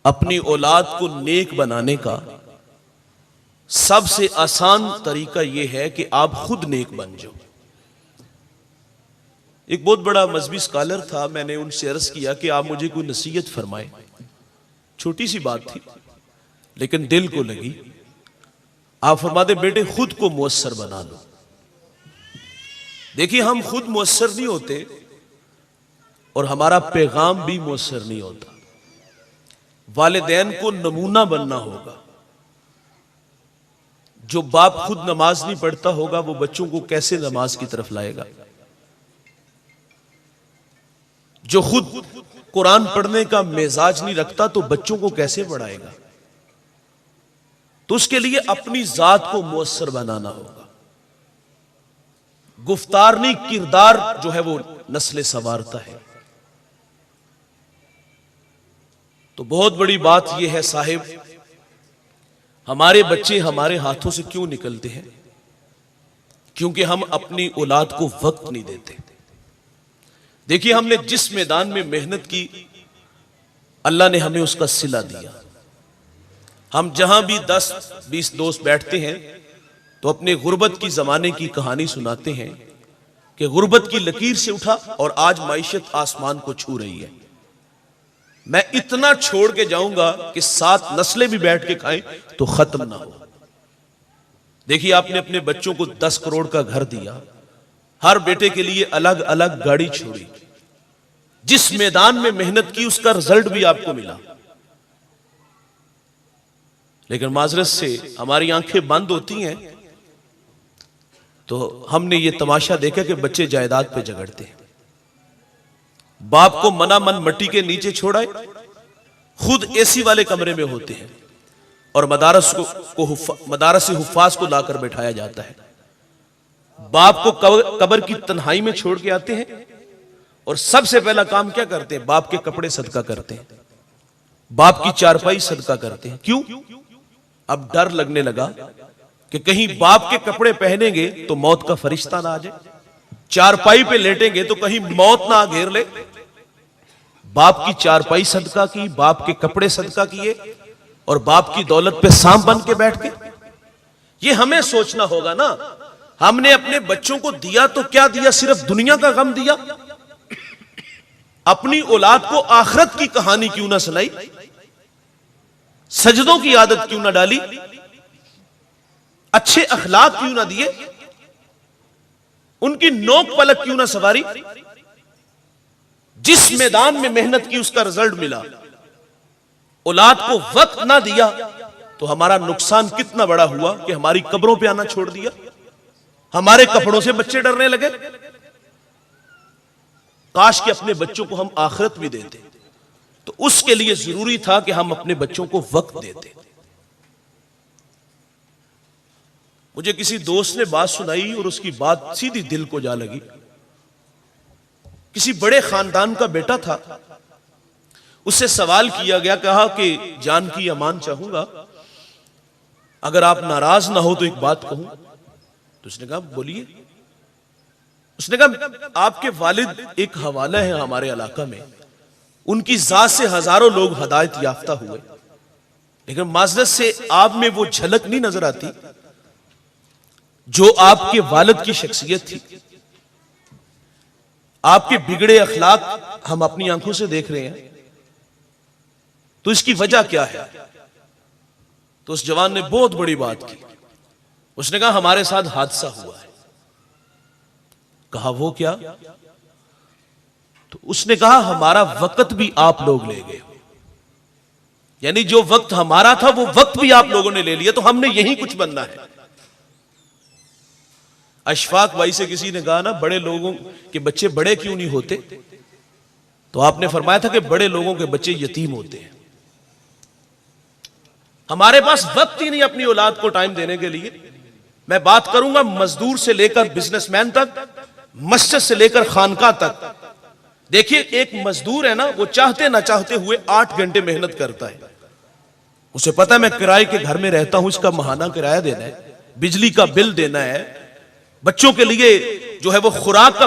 अपनी औलाद को नेक बनाने का सबसे आसान तरीका यह है कि आप खुद नेक बन जाओ। एक बहुत बड़ा मजहबी स्कॉलर था, मैंने उनसे अर्ज किया कि आप मुझे कोई नसीहत फरमाएं। छोटी सी बात थी लेकिन दिल को लगी। आप फरमाते, बेटे खुद को मुयस्सर बना लो। देखिए, हम खुद मुयस्सर नहीं होते और हमारा पैगाम भी मुयस्सर नहीं होता। वालिदैन को नमूना बनना होगा। जो बाप खुद नमाज नहीं पढ़ता होगा वो बच्चों को कैसे नमाज की तरफ लाएगा? जो खुद कुरान पढ़ने का मिजाज नहीं रखता तो बच्चों को कैसे पढ़ाएगा? तो उसके लिए अपनी जात को मुयस्सर बनाना होगा। गुफ्तार नहीं, किरदार जो है वो नस्लें संवारता है। तो बहुत बड़ी बात यह है साहिब, हमारे बच्चे हमारे हाथों से क्यों निकलते हैं? क्योंकि हम अपनी औलाद को वक्त नहीं देते। देखिए, हमने जिस मैदान में मेहनत की अल्लाह ने हमें उसका सिला दिया। हम जहां भी 10-20 दोस्त बैठते हैं तो अपने गुर्बत की जमाने की कहानी सुनाते हैं कि गुर्बत की लकीर से उठा और आज माइशत आसमान को छू रही है। मैं इतना छोड़ के जाऊंगा कि 7 नस्लें भी बैठ के खाएं तो खत्म ना हो। देखिए, आपने अपने बच्चों को 10 करोड़ का घर दिया, हर बेटे के लिए अलग अलग गाड़ी छोड़ी। जिस मैदान में मेहनत की उसका रिजल्ट भी आपको मिला। लेकिन माजरत से हमारी आंखें बंद होती हैं तो हमने ये तमाशा देखा कि बच्चे जायदाद पे झगड़ते हैं। बाप को मना मन मट्टी के नीचे छोड़ाए, खुद एसी वाले कमरे में होते हैं और मदारस हुफ्फाज को लाकर बैठाया जाता है। बाप को कब्र की तन्हाई में छोड़ के आते हैं और सबसे पहला काम क्या करते हैं? बाप के कपड़े सदका करते हैं, बाप की चारपाई सदका करते हैं। क्यों? अब डर लगने लगा कि कहीं बाप के कपड़े पहनेंगे तो मौत का फरिश्ता ना आ जाए, चारपाई पे लेटेंगे तो कहीं मौत ना घेर ले। बाप की चारपाई सदका की, बाप के कपड़े सदका किए और बाप की दौलत पे सांप बन के बैठ के। ये हमें सोचना होगा ना। हमने अपने बच्चों को दिया तो क्या दिया? सिर्फ दुनिया का गम दिया? अपनी औलाद को आखिरत की कहानी क्यों ना सुनाई? सजदों की आदत क्यों ना डाली? अच्छे अखलाक क्यों ना दिए? उनकी नोक पलक क्यों ना सवारी? जिस मैदान में मेहनत की उसका रिजल्ट मिला। औलाद को वक्त ना दिया तो हमारा नुकसान कितना बड़ा हुआ कि हमारी कब्रों पे आना छोड़ दिया। हमारे कपड़ों से बच्चे डरने लगे। काश कि अपने बच्चों को हम आखिरत भी देते। तो उसके लिए जरूरी था कि हम अपने बच्चों को वक्त देते। मुझे किसी दोस्त ने बात सुनाई और उसकी बात सीधी दिल को जा लगी। किसी बड़े खानदान का बेटा था, उससे सवाल किया गया, कहा कि जान की अमान चाहूंगा, अगर आप नाराज ना हो तो एक बात कहूं। तो उसने कहा, बोलिए। उसने कहा, आपके वालिद एक हवाला है हमारे इलाका में, उनकी जात से हजारों लोग हदायत याफ्ता हुए, लेकिन माजरत से आप में वो झलक नहीं नजर आती जो आपके वालिद की शख्सियत थी। आपके बिगड़े अखलाक हम अपनी आंखों से देख रहे हैं, तो इसकी वजह क्या है? तो उस जवान ने बहुत बड़ी बात की। उसने कहा, हमारे साथ हादसा हुआ है। कहा, वो क्या? तो उसने कहा, हमारा वक्त भी आप लोग ले गए। यानी जो वक्त हमारा था वो वक्त भी आप लोगों ने ले लिया, तो हमने यही कुछ बनना है। अशफाक भाई से किसी ने कहा ना, बड़े लोगों के बच्चे बड़े क्यों नहीं होते? तो आपने फरमाया था कि बड़े लोगों के बच्चे यतीम होते हैं। हमारे पास वक्त ही नहीं अपनी औलाद को टाइम देने के लिए। मैं बात करूंगा मजदूर से लेकर बिजनेसमैन तक, मस्जिद से लेकर खानका तक। देखिए, एक मजदूर है ना, वो चाहते ना चाहते हुए 8 घंटे मेहनत करता है। उसे पता है मैं किराए के घर में रहता हूं, इसका महाना किराया देना है, बिजली का बिल देना है, बच्चों के लिए जो है वो खुराक का